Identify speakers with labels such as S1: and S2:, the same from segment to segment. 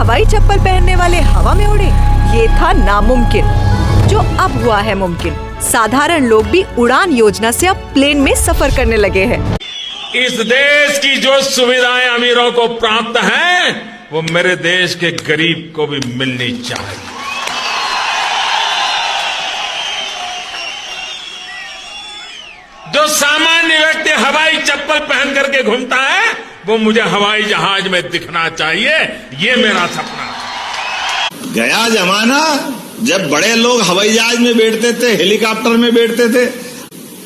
S1: हवाई चप्पल पहनने वाले हवा में उड़े, ये था नामुमकिन, जो अब हुआ है मुमकिन। साधारण लोग भी उड़ान योजना से अब प्लेन में सफर करने लगे हैं।
S2: इस देश की जो सुविधाएं अमीरों को प्राप्त हैं, वो मेरे देश के गरीब को भी मिलनी चाहिए। जो सामान्य व्यक्ति हवाई चप्पल पहन करके घूमता है, वो मुझे हवाई जहाज में दिखना चाहिए। ये मेरा सपना है।
S3: गया जमाना जब बड़े लोग हवाई जहाज में बैठते थे, हेलीकॉप्टर में बैठते थे।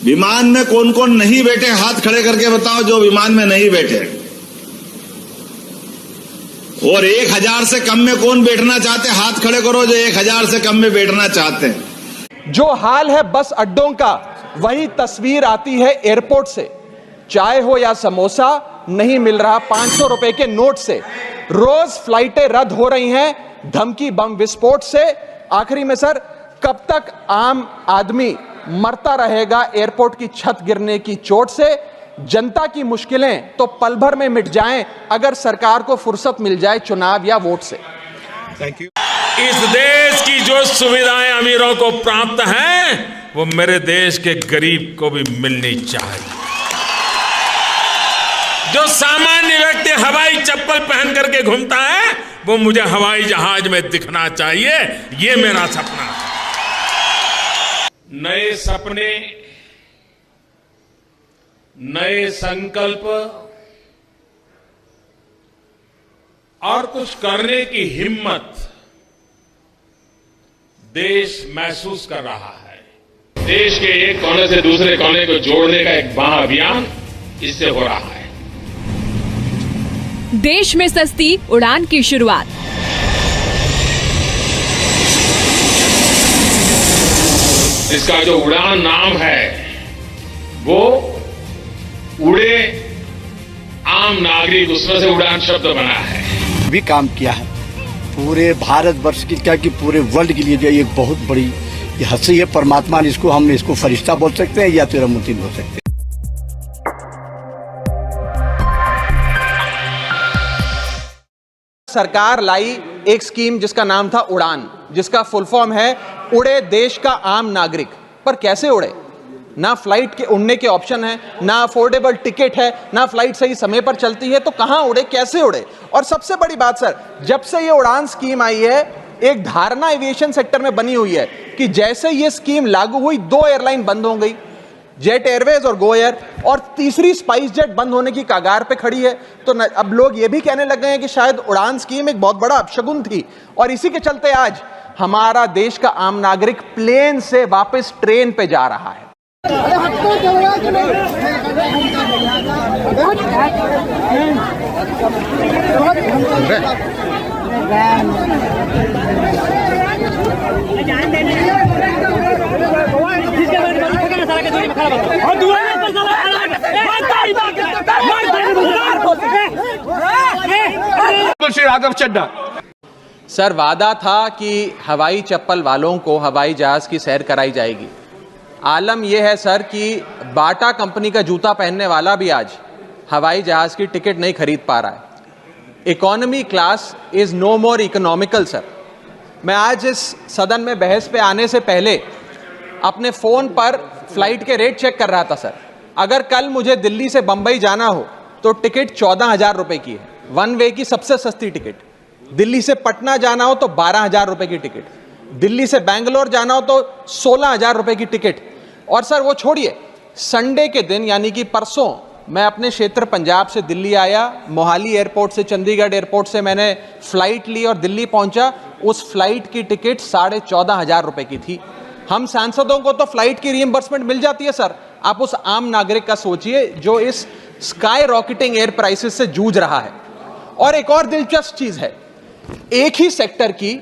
S3: विमान में कौन कौन नहीं बैठे, हाथ खड़े करके बताओ जो विमान में नहीं बैठे। और 1000 से कम में कौन बैठना चाहते, हाथ खड़े करो जो 1000 से कम में बैठना चाहते हैं।
S4: जो हाल है बस अड्डों का, वही तस्वीर आती है एयरपोर्ट से। चाय हो या समोसा, नहीं मिल रहा 500 रुपए के नोट से। रोज फ्लाइटें रद्द हो रही हैं धमकी बम विस्फोट से। आखिरी में सर, कब तक आम आदमी मरता रहेगा एयरपोर्ट की छत गिरने की चोट से? जनता की मुश्किलें तो पल भर में मिट जाएं अगर सरकार को फुर्सत मिल जाए चुनाव या वोट से।
S3: Thank you.
S2: इस देश की जो सुविधाएं अमीरों को प्राप्त हैं, वो मेरे देश के गरीब को भी मिलनी चाहिए। जो सामान्य व्यक्ति हवाई चप्पल पहन करके घूमता है, वो मुझे हवाई जहाज में दिखना चाहिए। ये मेरा सपना है। नए सपने, नए संकल्प और कुछ करने की हिम्मत देश महसूस कर रहा है। देश के एक कोने से दूसरे कोने को जोड़ने का एक महाअभियान इससे हो रहा है।
S5: देश में सस्ती उड़ान की शुरुआत।
S2: इसका जो उड़ान नाम है, वो उड़े आम नागरिक, उसमें से उड़ान शब्द बना है।
S6: भी काम किया है पूरे भारतवर्ष की, क्या कि पूरे वर्ल्ड के लिए जो एक बहुत बड़ी हस्ती है। परमात्मा ने इसको, हम इसको फरिश्ता बोल सकते हैं या तिरुमूर्ति बोल सकते हैं।
S4: सरकार लाई एक स्कीम जिसका नाम था उड़ान, जिसका फुल फॉर्म है उड़े देश का आम नागरिक। पर कैसे उड़े? ना फ्लाइट के उड़ने के ऑप्शन है, ना अफोर्डेबल टिकट है, ना फ्लाइट सही समय पर चलती है। तो कहां उड़े, कैसे उड़े? और सबसे बड़ी बात सर, जब से ये उड़ान स्कीम आई है, एक धारणा एविएशन सेक्टर में बनी हुई है कि जैसे ये स्कीम लागू हुई, 2 एयरलाइन बंद हो गई, जेट एयरवेज और गो एयर, और तीसरी स्पाइस जेट बंद होने की कगार पे खड़ी है। तो अब लोग ये भी कहने लगे हैं कि शायद उड़ान स्कीम एक बहुत बड़ा अपशगुन थी। और इसी के चलते आज हमारा देश का आम नागरिक प्लेन से वापस ट्रेन पे जा रहा है।
S7: श्री राघव चड्ढा
S4: सर, वादा था कि हवाई चप्पल वालों को हवाई जहाज की सैर कराई जाएगी। आलम यह है सर कि बाटा कंपनी का जूता पहनने वाला भी आज हवाई जहाज की टिकट नहीं खरीद पा रहा है। Economy class is no more economical sir. मैं आज इस सदन में बहस पे आने से पहले अपने फ़ोन पर फ्लाइट के रेट चेक कर रहा था सर। अगर कल मुझे दिल्ली से बंबई जाना हो तो टिकट 14,000 रुपये की है, वन वे की सबसे सस्ती टिकट। दिल्ली से पटना जाना हो तो 12,000 रुपये की टिकट, दिल्ली से बैंगलोर जाना हो तो 16,000 रुपये की टिकट। और सर वो छोड़िए, संडे के दिन यानी कि परसों मैं अपने क्षेत्र पंजाब से दिल्ली आया, मोहाली एयरपोर्ट से, चंडीगढ़ एयरपोर्ट से मैंने फ़्लाइट ली और दिल्ली पहुंचा। उस फ्लाइट की टिकट 14,500 रुपये की थी। हम सांसदों को तो फ्लाइट की रीइंबर्समेंट मिल जाती है सर, आप उस आम नागरिक का सोचिए जो इस स्काई रॉकेटिंग एयर प्राइसेस से जूझ रहा है। और एक और दिलचस्प चीज़ है, एक ही सेक्टर की,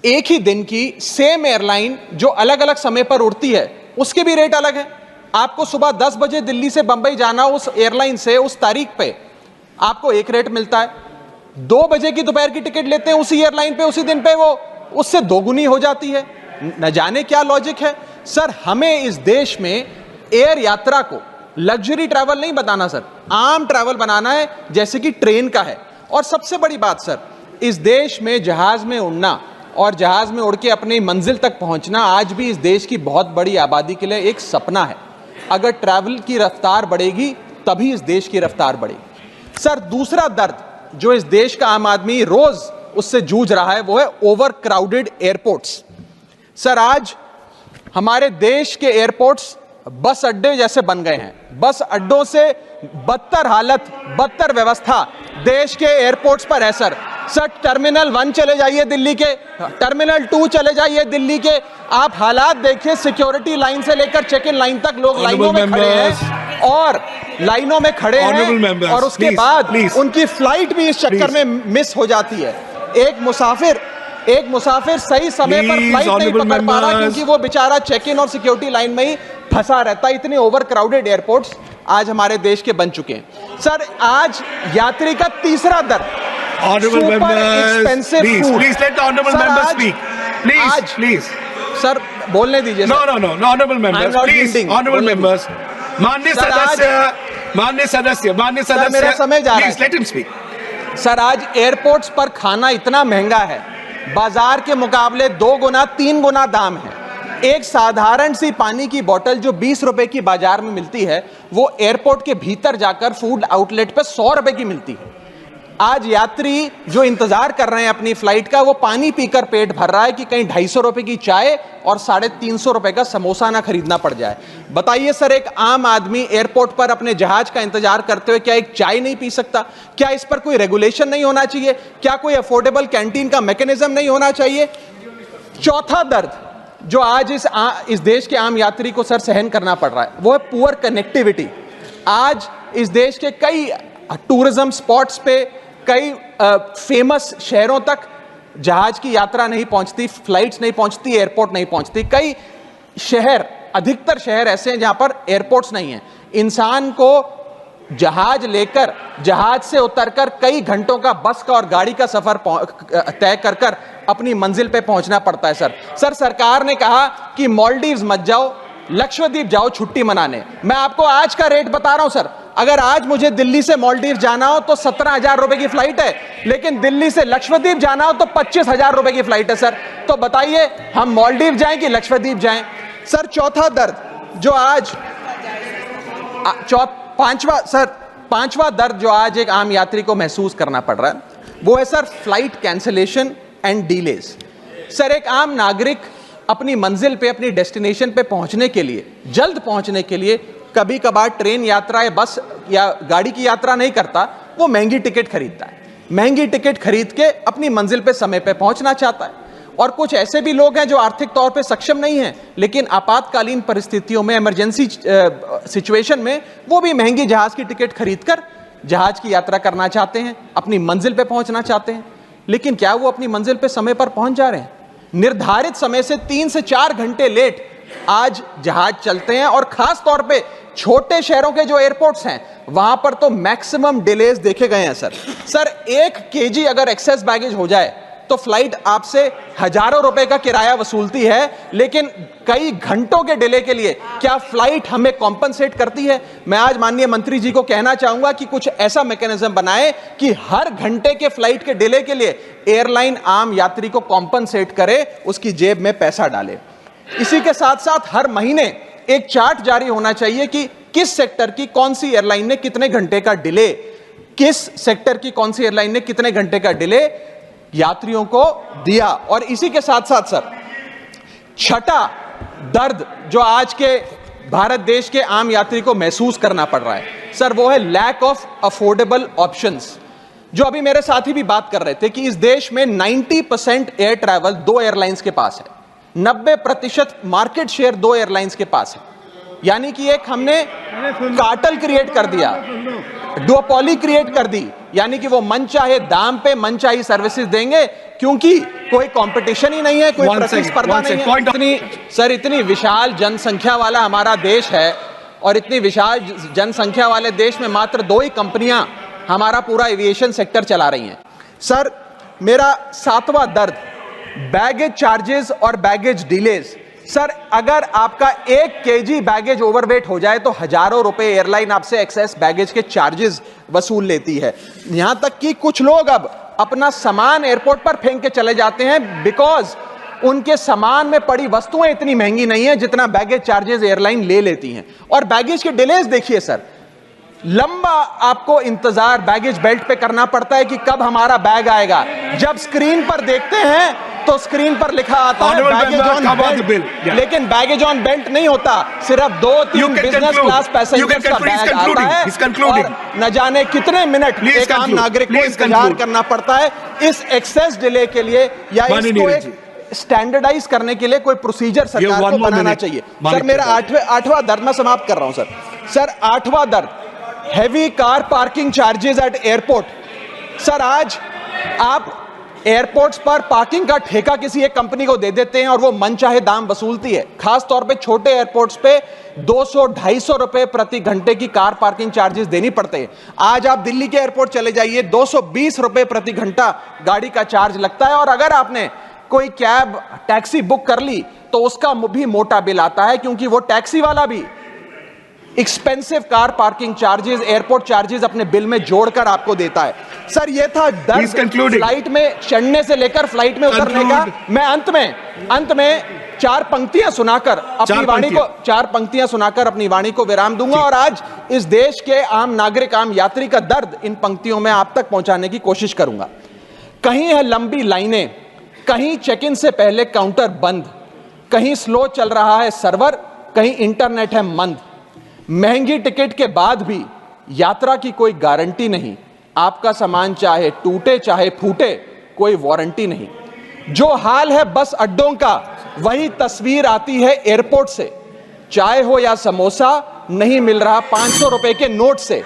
S4: एक ही दिन की सेम एयरलाइन जो अलग अलग समय पर उड़ती है, उसके भी रेट अलग है। आपको सुबह 10 बजे दिल्ली से बंबई जाना, उस एयरलाइन से उस तारीख पे आपको एक रेट मिलता है। 2 बजे की दोपहर की टिकट लेते हैं उसी एयरलाइन पे, उसी दिन पे वो उससे दोगुनी हो जाती है। न जाने क्या लॉजिक है सर। हमें इस देश में एयर यात्रा को लग्जरी ट्रैवल नहीं बनाना सर, आम ट्रैवल बनाना है, जैसे कि ट्रेन का है। और सबसे बड़ी बात सर, इस देश में जहाज में उड़ना और जहाज में उड़ के अपनी मंजिल तक पहुंचना आज भी इस देश की बहुत बड़ी आबादी के लिए एक सपना है। अगर ट्रैवल की रफ्तार बढ़ेगी तभी इस देश की रफ्तार बढ़ेगी। सर, दूसरा दर्द जो इस देश का आम आदमी रोज उससे जूझ रहा है वो है ओवर क्राउडेड एयरपोर्ट्स। सर, आज हमारे देश के एयरपोर्ट्स बस अड्डे जैसे बन गए हैं। बस अड्डों से बदतर हालत, बदतर व्यवस्था देश के एयरपोर्ट्स पर है सर। टर्मिनल 1 चले जाइए दिल्ली के, टर्मिनल 2 चले जाइए दिल्ली के, आप हालात देखिए। सिक्योरिटी लाइन से लेकर चेक इन लाइन तक लोग लाइनों में खड़े हैं और लाइनों में खड़े हैं और उसके बाद उनकी फ्लाइट भी इस चक्कर में मिस हो जाती है। एक मुसाफिर सही समय पर फ्लाइट नहीं पकड़ पा रहा क्योंकि वो बेचारा चेक इन और सिक्योरिटी लाइन में ही फंसा रहता है। इतने ओवर क्राउडेड एयरपोर्ट्स आज हमारे देश के बन चुके हैं। सर, आज यात्री का तीसरा दर्द,
S7: Honorable members, please let the honorable members speak. Please.
S4: Sir, बोलने दीजिए।
S7: No, honorable members, please, honorable members. माननीय सदस्य,
S4: मेरा समय जा रहा है।
S7: Please let him speak.
S4: Sir, आज एयरपोर्ट्स पर खाना इतना महंगा है, बाजार के मुकाबले 2 गुना 3 गुना दाम है। एक साधारण सी पानी की बोतल जो 20 रुपए की बाजार में मिलती है वो एयरपोर्ट के भीतर जाकर फूड आउटलेट पर 100 रुपए की मिलती है। आज यात्री जो इंतजार कर रहे हैं अपनी फ्लाइट का, वो पानी पीकर पेट भर रहा है कि कहीं 250 रुपए की चाय और 350 रुपए का समोसा ना खरीदना पड़ जाए। बताइए सर, एक आम आदमी एयरपोर्ट पर अपने जहाज का इंतजार करते हुए क्या एक चाय नहीं पी सकता? क्या इस पर कोई रेगुलेशन नहीं होना चाहिए? क्या कोई अफोर्डेबल कैंटीन का मैकेनिज्म नहीं होना चाहिए? चौथा दर्द जो आज इस देश के आम यात्री को सर सहन करना पड़ रहा है वो है पुअर कनेक्टिविटी। आज इस देश के कई टूरिज्म स्पॉट्स पे, कई फेमस शहरों तक जहाज की यात्रा नहीं पहुंचती, फ्लाइट्स नहीं पहुंचती, एयरपोर्ट नहीं पहुंचती। कई शहर, अधिकतर शहर ऐसे हैं जहां पर एयरपोर्ट्स नहीं हैं। इंसान को जहाज लेकर, जहाज से उतरकर कई घंटों का बस का और गाड़ी का सफर तय कर अपनी मंजिल पे पहुंचना पड़ता है सर। सरकार ने कहा कि मालदीव्स मत जाओ, लक्षद्वीप जाओ छुट्टी मनाने। मैं आपको आज का रेट बता रहा हूं सर, अगर आज मुझे दिल्ली से मालदीव जाना हो तो 17,000 रुपए की फ्लाइट है, लेकिन दिल्ली से लक्षद्वीप जाना हो तो 25,000 रुपए की फ्लाइट है सर। तो बताइए हम मालदीव जाएं कि लक्षद्वीप जाएं? सर, चौथा दर्द जो आज पांचवा दर्द जो आज एक आम यात्री को महसूस करना पड़ रहा है वो है sir flight cancellation and delays. Sir, एक आम नागरिक अपनी मंजिल पे, अपनी डेस्टिनेशन पे पहुंचने के लिए, जल्द पहुंचने के लिए कभी कभार ट्रेन यात्रा या बस या गाड़ी की यात्रा नहीं करता, वो महंगी टिकट खरीदता है। महंगी टिकट खरीद के अपनी मंजिल पे समय पे पहुंचना चाहता है। और कुछ ऐसे भी लोग हैं जो आर्थिक तौर पे सक्षम नहीं हैं, लेकिन आपातकालीन परिस्थितियों में, इमरजेंसी सिचुएशन में वो भी महंगी जहाज की टिकट खरीदकर जहाज की यात्रा करना चाहते हैं, अपनी मंजिल पे पहुंचना चाहते हैं। लेकिन क्या वो अपनी मंजिल पे समय पर पहुंच जा रहे हैं? निर्धारित समय से 3 से 4 घंटे लेट आज जहाज चलते हैं और खास तौर पे छोटे शहरों के जो एयरपोर्ट्स हैं वहां पर तो मैक्सिमम डिलेज देखे गए हैं सर। 1 केजी अगर एक्सेस बैगेज हो जाए तो फ्लाइट आपसे हजारों रुपए का किराया वसूलती है, लेकिन कई घंटों के डिले के लिए क्या फ्लाइट हमें कॉम्पनसेट करती है? मैं आज माननीय मंत्री जी को कहना चाहूंगा कि कुछ ऐसा मैकेनिज्म बनाए कि हर घंटे के फ्लाइट के डिले के लिए एयरलाइन आम यात्री को कॉम्पनसेट करे, उसकी जेब में पैसा डाले। इसी के साथ साथ हर महीने एक चार्ट जारी होना चाहिए कि किस सेक्टर की कौन सी एयरलाइन ने कितने घंटे का डिले, किस सेक्टर की कौन सी एयरलाइन ने कितने घंटे का डिले यात्रियों को दिया। और इसी के साथ साथ सर, छठा दर्द जो आज के भारत देश के आम यात्री को महसूस करना पड़ रहा है सर, वो है लैक ऑफ अफोर्डेबल ऑप्शंस। जो अभी मेरे साथी भी बात कर रहे थे कि इस देश में 90% एयर ट्रैवल 2 एयरलाइंस के पास है, 90% मार्केट शेयर 2 एयरलाइंस के पास है। यानी कि एक हमने कार्टेल क्रिएट कर दिया, डुओपोली क्रिएट कर दी, यानी कि वो मन चाहे दाम पे मन चाहे सर्विसेज देंगे क्योंकि कोई कंपटीशन ही नहीं है, कोई प्रतिस्पर्धा नहीं है। इतनी विशाल जनसंख्या वाला हमारा देश है और इतनी विशाल जनसंख्या वाले देश में मात्र 2 ही कंपनियां हमारा पूरा एविएशन सेक्टर चला रही हैं। सर, मेरा 7वां दर्द बैगेज चार्जेस और बैगेज डिलेज। सर, अगर आपका 1 केजी बैगेज ओवरवेट हो जाए तो हजारों रुपए एयरलाइन आपसे एक्सेस बैगेज के चार्जेस वसूल लेती है। यहां तक कि कुछ लोग अब अपना सामान एयरपोर्ट पर फेंक के चले जाते हैं, बिकॉज उनके सामान में पड़ी वस्तुएं इतनी महंगी नहीं है जितना बैगेज चार्जेस एयरलाइन ले लेती हैं। और बैगेज के डिलेज देखिए सर, लंबा आपको इंतजार बैगेज बेल्ट पे करना पड़ता है कि कब हमारा बैग आएगा। जब स्क्रीन पर देखते हैं तो स्क्रीन पर लिखा आता है बैगेज ऑन बेल्ट, लेकिन बैगेज ऑन बेल्ट नहीं होता, सिर्फ 2-3 बिजनेस क्लास पैसेंजर्स का बैग आता है और न जाने कितने मिनट एक आम नागरिक को इंतजार करना पड़ता है। इस एक्सेस डिले के लिए या इसको एक स्टैंडर्डाइज करने के लिए कोई प्रोसीजर सरकार को बनाना चाहिए। सर मेरा आठवां दर्द मैं समाप्त कर रहा हूं सर, आठवां दर्द, heavy car parking charges eight airport. Sir आज आप एयरपोर्ट्स पर पार्किंग का ठेका किसी एक कंपनी को दे देते हैं और वो मनचाहे दाम वसूलती है। खास तौर पे छोटे एयरपोर्ट्स पे 200-250 रुपए प्रति घंटे की कार पार्किंग चार्जेस देनी पड़ते हैं। आज आप दिल्ली के एयरपोर्ट चले जाइए, 220 रुपए प्रति घंटा गाड़ी का चार्ज लगता है और अगर आपने कोई कैब टैक्सी बुक कर ली तो उसका भी मोटा बिल आता है, क्योंकि वो टैक्सी वाला भी expensive car parking charges, airport charges अपने बिल में जोड़कर आपको देता है। सर ये था दर्द फ्लाइट में चढ़ने से लेकर फ्लाइट में उतरने का। मैं अंत में 4 पंक्तियां सुनाकर अपनी वाणी को विराम दूंगा और आज इस देश के आम नागरिक, आम यात्री का दर्द इन पंक्तियों में आप तक पहुंचाने की कोशिश करूंगा। कहीं है लंबी लाइनें, कहीं चेक इन से पहले काउंटर बंद, कहीं स्लो चल रहा है सर्वर, कहीं इंटरनेट है मंद। महंगी टिकट के बाद भी यात्रा की कोई गारंटी नहीं, आपका सामान चाहे टूटे चाहे फूटे कोई वारंटी नहीं। जो हाल है बस अड्डों का वही तस्वीर आती है एयरपोर्ट से। चाय हो या समोसा नहीं मिल रहा 500 रुपए के नोट से।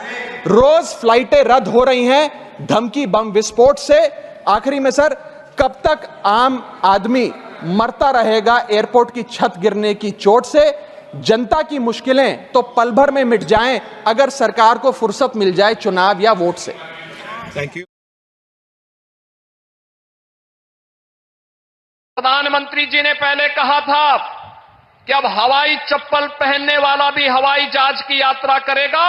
S4: रोज फ्लाइटें रद्द हो रही हैं धमकी बम विस्फोट से। आखिरी में सर, कब तक आम आदमी मरता रहेगा एयरपोर्ट की छत गिरने की चोट से? जनता की मुश्किलें तो पल भर में मिट जाएं अगर सरकार को फुर्सत मिल जाए चुनाव या वोट से।
S7: Thank you.
S8: प्रधानमंत्री जी ने पहले कहा था कि अब हवाई चप्पल पहनने वाला भी हवाई जहाज की यात्रा करेगा।